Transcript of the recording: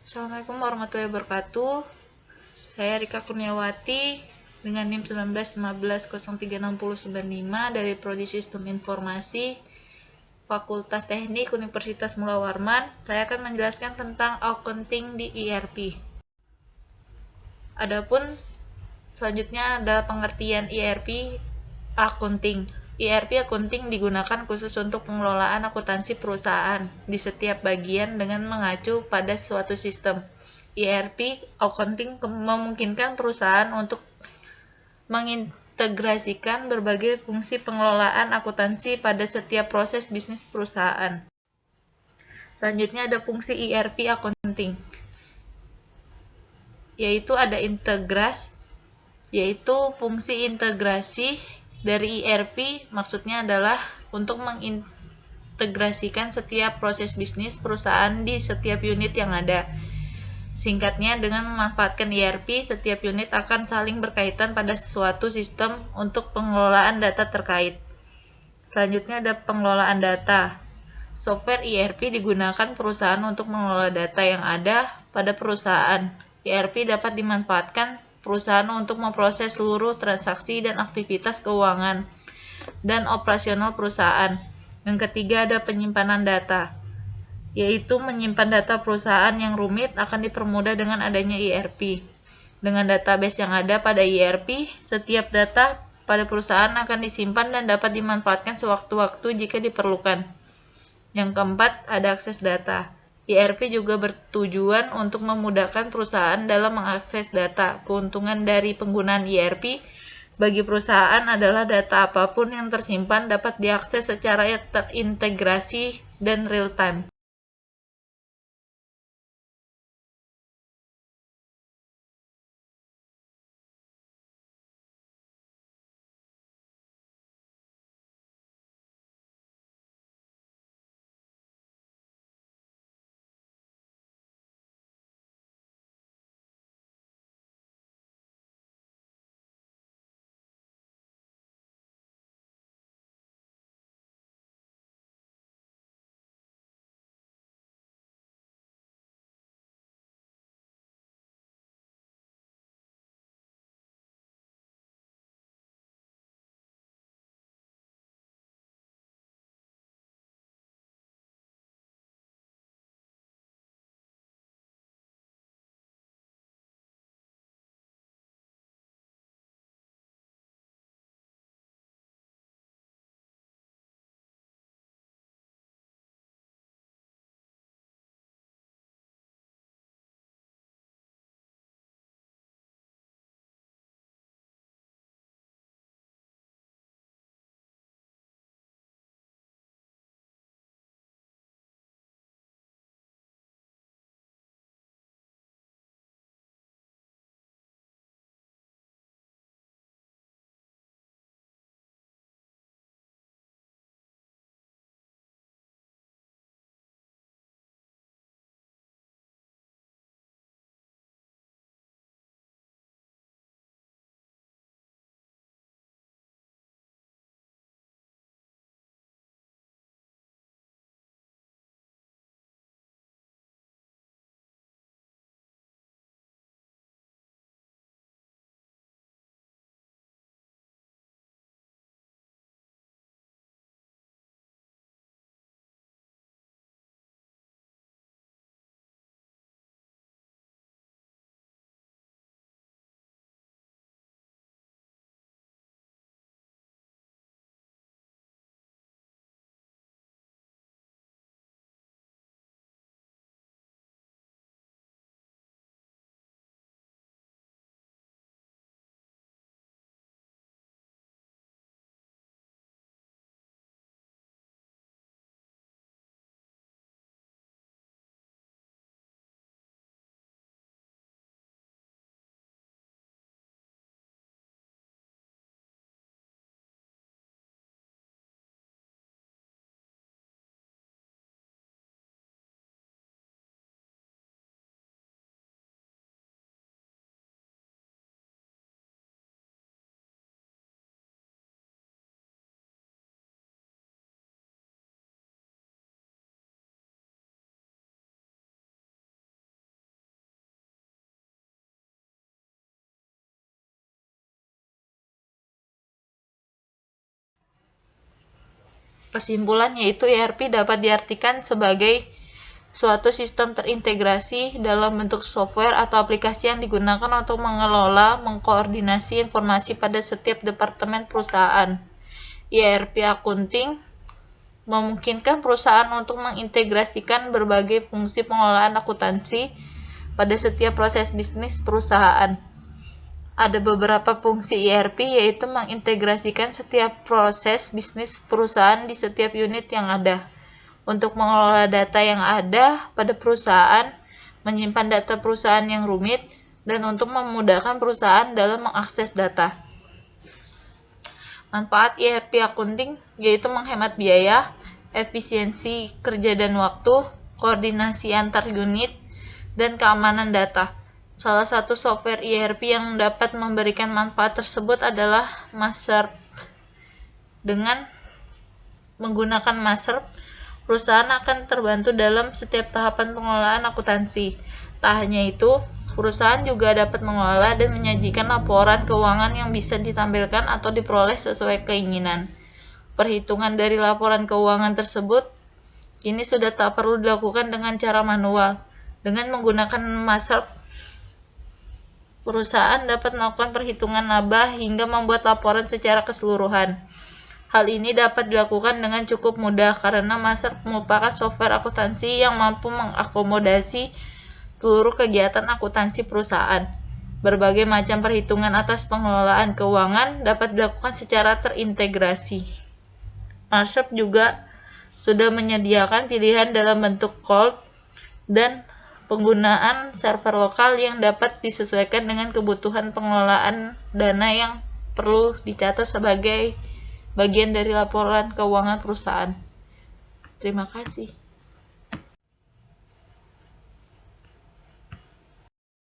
Assalamualaikum warahmatullahi wabarakatuh. Saya Rika Kurniawati dengan NIM 1915036095 dari Prodi Sistem Informasi Fakultas Teknik Universitas Mula Warman. Saya akan menjelaskan tentang accounting di ERP. Adapun selanjutnya adalah pengertian ERP accounting. ERP accounting digunakan khusus untuk pengelolaan akuntansi perusahaan di setiap bagian dengan mengacu pada suatu sistem. ERP accounting memungkinkan perusahaan untuk mengintegrasikan berbagai fungsi pengelolaan akuntansi pada setiap proses bisnis perusahaan. Selanjutnya ada fungsi ERP accounting, yaitu ada yaitu fungsi integrasi dari ERP, maksudnya adalah untuk mengintegrasikan setiap proses bisnis perusahaan di setiap unit yang ada. Singkatnya, dengan memanfaatkan ERP, setiap unit akan saling berkaitan pada suatu sistem untuk pengelolaan data terkait. Selanjutnya ada pengelolaan data. Software ERP digunakan perusahaan untuk mengelola data yang ada pada perusahaan. ERP dapat dimanfaatkan perusahaan untuk memproses seluruh transaksi dan aktivitas keuangan dan operasional perusahaan. Yang ketiga ada penyimpanan data, yaitu menyimpan data perusahaan yang rumit akan dipermudah dengan adanya ERP. Dengan database yang ada pada ERP, setiap data pada perusahaan akan disimpan dan dapat dimanfaatkan sewaktu-waktu jika diperlukan. Yang keempat, ada akses data. ERP juga bertujuan untuk memudahkan perusahaan dalam mengakses data. Keuntungan dari penggunaan ERP bagi perusahaan adalah data apapun yang tersimpan dapat diakses secara terintegrasi dan real-time. Kesimpulan yaitu ERP dapat diartikan sebagai suatu sistem terintegrasi dalam bentuk software atau aplikasi yang digunakan untuk mengelola, mengkoordinasi informasi pada setiap departemen perusahaan. ERP accounting memungkinkan perusahaan untuk mengintegrasikan berbagai fungsi pengelolaan akuntansi pada setiap proses bisnis perusahaan. Ada beberapa fungsi ERP, yaitu mengintegrasikan setiap proses bisnis perusahaan di setiap unit yang ada, untuk mengelola data yang ada pada perusahaan, menyimpan data perusahaan yang rumit, dan untuk memudahkan perusahaan dalam mengakses data. Manfaat ERP accounting yaitu menghemat biaya, efisiensi kerja dan waktu, koordinasi antar unit, dan keamanan data. Salah satu software ERP yang dapat memberikan manfaat tersebut adalah Maserp. Dengan menggunakan Maserp, perusahaan akan terbantu dalam setiap tahapan pengelolaan akuntansi. Tak hanya itu, perusahaan juga dapat mengelola dan menyajikan laporan keuangan yang bisa ditampilkan atau diperoleh sesuai keinginan. Perhitungan dari laporan keuangan tersebut kini sudah tak perlu dilakukan dengan cara manual. Dengan menggunakan Maserp, perusahaan dapat melakukan perhitungan laba hingga membuat laporan secara keseluruhan. Hal ini dapat dilakukan dengan cukup mudah karena Maserp merupakan software akuntansi yang mampu mengakomodasi seluruh kegiatan akuntansi perusahaan. Berbagai macam perhitungan atas pengelolaan keuangan dapat dilakukan secara terintegrasi. Maserp juga sudah menyediakan pilihan dalam bentuk cloud dan penggunaan server lokal yang dapat disesuaikan dengan kebutuhan pengelolaan dana yang perlu dicatat sebagai bagian dari laporan keuangan perusahaan. Terima kasih.